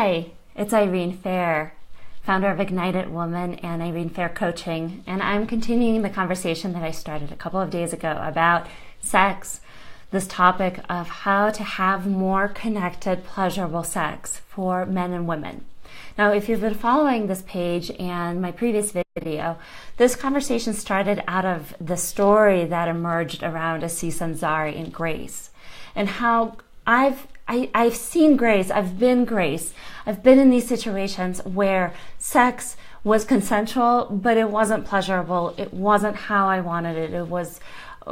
Hi, it's Irene Fair, founder of Ignited Woman and Irene Fair Coaching, and I'm continuing the conversation that I started a couple of days ago about sex, this topic of how to have more connected, pleasurable sex for men and women. Now, if you've been following this page and my previous video, this conversation started out of the story that emerged around Aziz Ansari and Grace, and how I've seen Grace, I've been Grace. I've been in these situations where sex was consensual, but it wasn't pleasurable. It wasn't how I wanted it. It was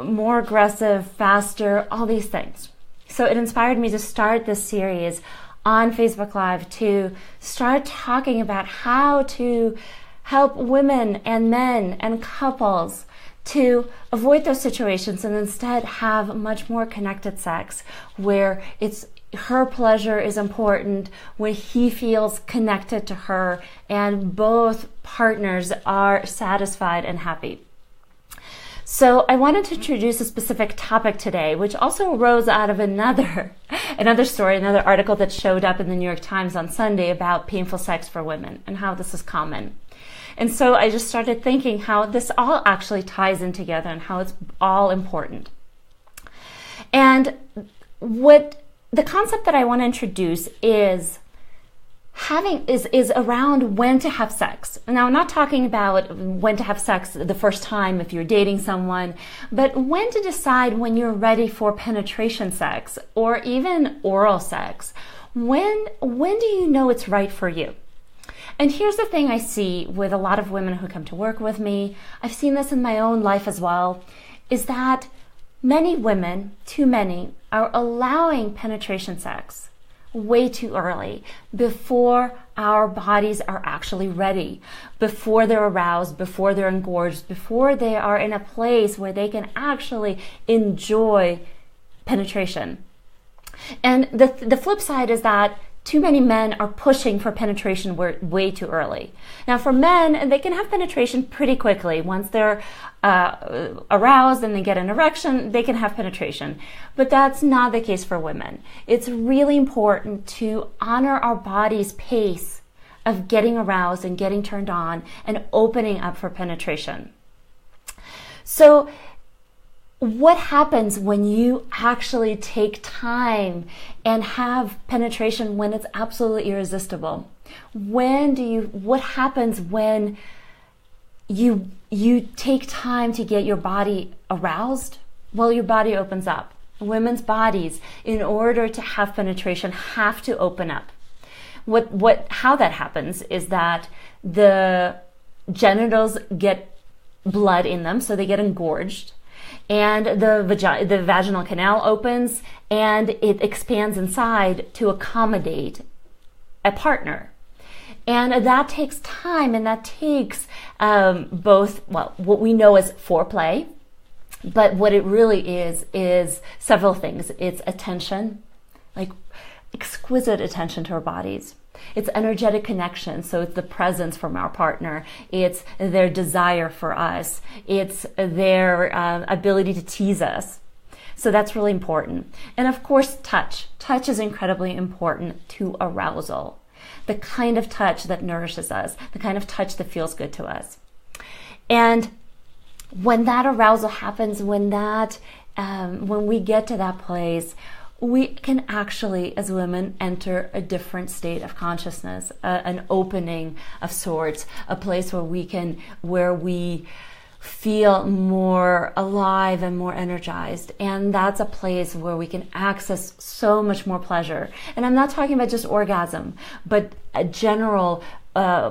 more aggressive, faster, all these things. So it inspired me to start this series on Facebook Live to start talking about how to help women and men and couples to avoid those situations and instead have much more connected sex where it's her pleasure is important, where he feels connected to her and both partners are satisfied and happy. So I wanted to introduce a specific topic today, which also arose out of another story, another article that showed up in the New York Times on Sunday about painful sex for women and how this is common. And so I just started thinking how this all actually ties in together and how it's all important. And what the concept that I want to introduce is around when to have sex. Now, I'm not talking about when to have sex the first time if you're dating someone, but when to decide when you're ready for penetration sex or even oral sex. When do you know it's right for you? And here's the thing I see with a lot of women who come to work with me, I've seen this in my own life as well, is that many women, too many, are allowing penetration sex way too early, before our bodies are actually ready, before they're aroused, before they're engorged, before they are in a place where they can actually enjoy penetration. And the flip side is that too many men are pushing for penetration way too early. Now, for men, they can have penetration pretty quickly. Once they're aroused and they get an erection, they can have penetration. But that's not the case for women. It's really important to honor our body's pace of getting aroused and getting turned on and opening up for penetration. So, what happens when you actually take time and have penetration when it's absolutely irresistible? What happens when you take time to get your body aroused? Well, your body opens up. Women's bodies, in order to have penetration, have to open up. How that happens is that the genitals get blood in them, so they get engorged. And the vaginal canal opens and it expands inside to accommodate a partner. And that takes time, and that takes what we know as foreplay, but what it really is several things. It's attention, like exquisite attention to our bodies. It's energetic connection, so it's the presence from our partner. It's their desire for us. It's their ability to tease us. So that's really important. And of course, touch. Touch is incredibly important to arousal. The kind of touch that nourishes us, the kind of touch that feels good to us. And when that arousal happens, when we get to that place, we can actually, as women, enter a different state of consciousness, an opening of sorts, a place where we feel more alive and more energized. And that's a place where we can access so much more pleasure. And I'm not talking about just orgasm, but a general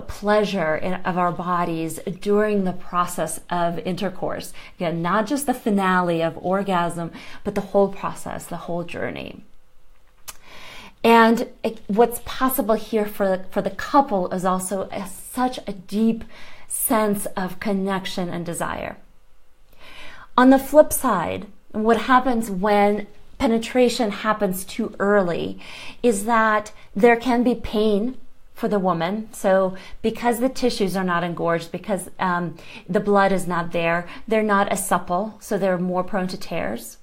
pleasure of our bodies during the process of intercourse. Again, not just the finale of orgasm, but the whole process, the whole journey. And what's possible here for the couple is also such a deep sense of connection and desire. On the flip side, what happens when penetration happens too early is that there can be pain for the woman. So because the tissues are not engorged, because the blood is not there, they're not as supple, so they're more prone to tears.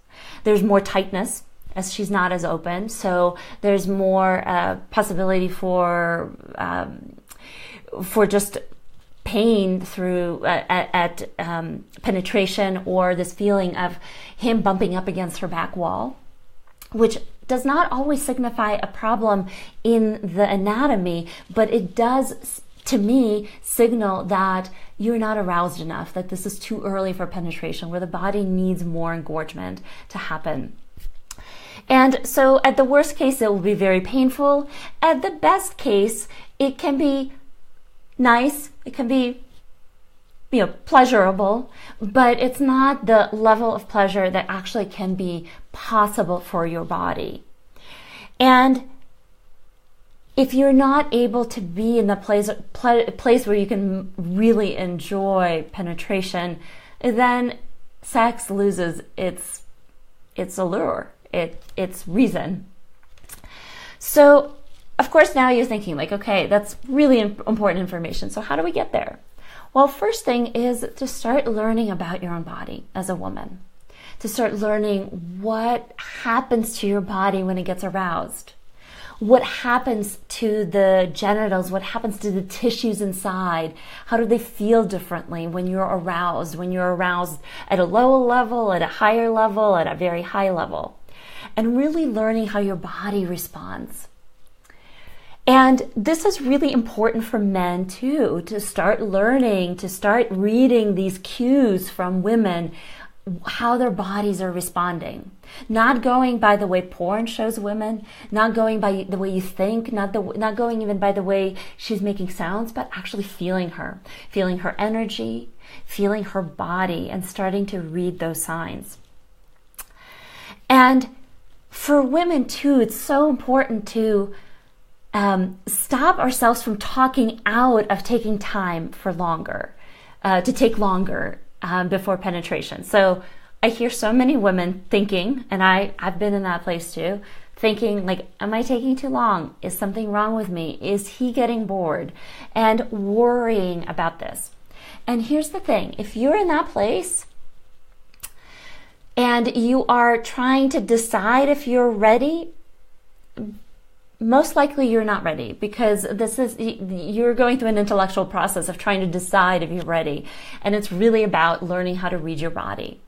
There's more tightness. as she's not as open. So there's more possibility for just pain through at penetration, or this feeling of him bumping up against her back wall, which does not always signify a problem in the anatomy, but it does, to me, signal that you're not aroused enough, that this is too early for penetration, where the body needs more engorgement to happen. And so at the worst case, it will be very painful. At the best case, it can be nice, it can be pleasurable, but it's not the level of pleasure that actually can be possible for your body. And if you're not able to be in the place where you can really enjoy penetration, then sex loses its allure, its reason. So, of course, now you're thinking like, okay, that's really important information. So how do we get there? Well, first thing is to start learning about your own body as a woman, to start learning what happens to your body when it gets aroused, what happens to the genitals, what happens to the tissues inside, how do they feel differently when you're aroused at a lower level, at a higher level, at a very high level, and really learning how your body responds. And this is really important for men too, to start learning, to start reading these cues from women, how their bodies are responding. Not going by the way porn shows women, not going by the way you think, not going even by the way she's making sounds, but actually feeling her energy, feeling her body, and starting to read those signs. And for women too, it's so important to stop ourselves from talking out of taking time for longer, to take longer before penetration. So I hear so many women thinking, and I've been in that place too, thinking like, am I taking too long? Is something wrong with me? Is he getting bored? And worrying about this. And here's the thing, if you're in that place and you are trying to decide if you're ready, most likely you're not ready, because you're going through an intellectual process of trying to decide if you're ready. And it's really about learning how to read your body.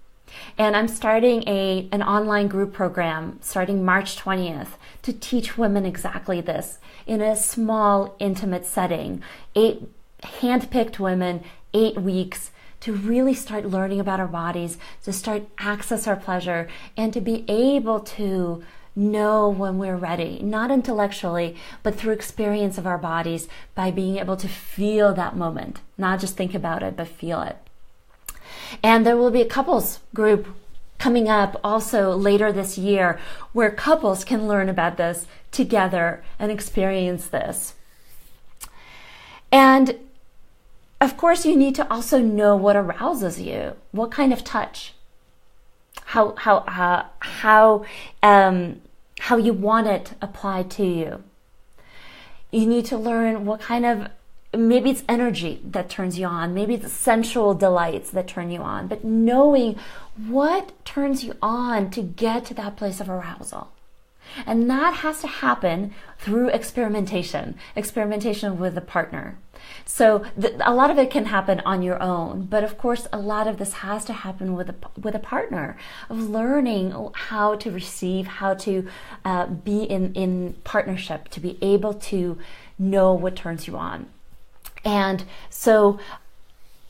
And I'm starting an online group program starting March 20th to teach women exactly this in a small, intimate setting. 8 handpicked women, 8 weeks, to really start learning about our bodies, to start access our pleasure, and to be able to know when we're ready, not intellectually, but through experience of our bodies, by being able to feel that moment, not just think about it, but feel it. And there will be a couples group coming up also later this year, where couples can learn about this together and experience this. And of course, you need to also know what arouses you, what kind of touch, how you want it applied to you. You need to learn what kind of, maybe it's energy that turns you on, maybe it's sensual delights that turn you on, but knowing what turns you on to get to that place of arousal. And that has to happen through experimentation with a partner. So a lot of it can happen on your own, but of course a lot of this has to happen with a partner, of learning how to receive, how to be in partnership, to be able to know what turns you on. And so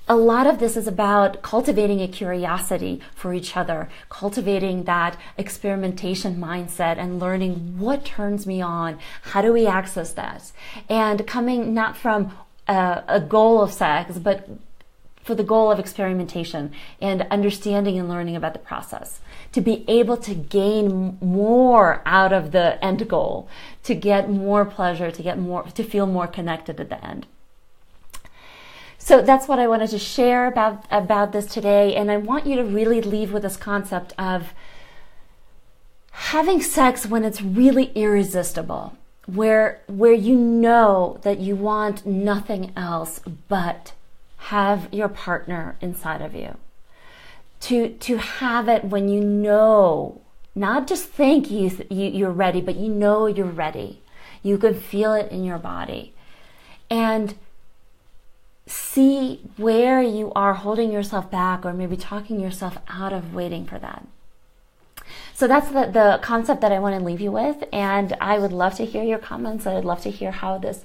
a lot of this is about cultivating a curiosity for each other, cultivating that experimentation mindset and learning what turns me on, how do we access that, and coming not from a goal of sex, but for the goal of experimentation and understanding and learning about the process, to be able to gain more out of the end goal, to get more pleasure, to feel more connected at the end. So that's what I wanted to share about this today. And I want you to really leave with this concept of having sex when it's really irresistible, where you know that you want nothing else but have your partner inside of you. To have it when you know Not just think you're ready, but you know you're ready. You can feel it in your body. And see where you are holding yourself back or maybe talking yourself out of waiting for that. So that's the concept that I want to leave you with. And I would love to hear your comments. I'd love to hear how this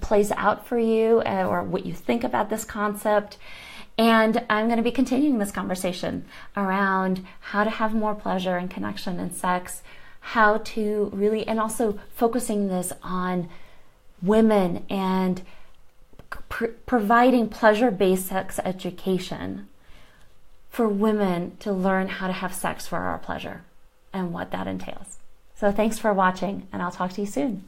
plays out for you, or what you think about this concept. And I'm going to be continuing this conversation around how to have more pleasure and connection in sex, how to really, and also focusing this on women and providing pleasure-based sex education for women to learn how to have sex for our pleasure and what that entails. So thanks for watching, and I'll talk to you soon.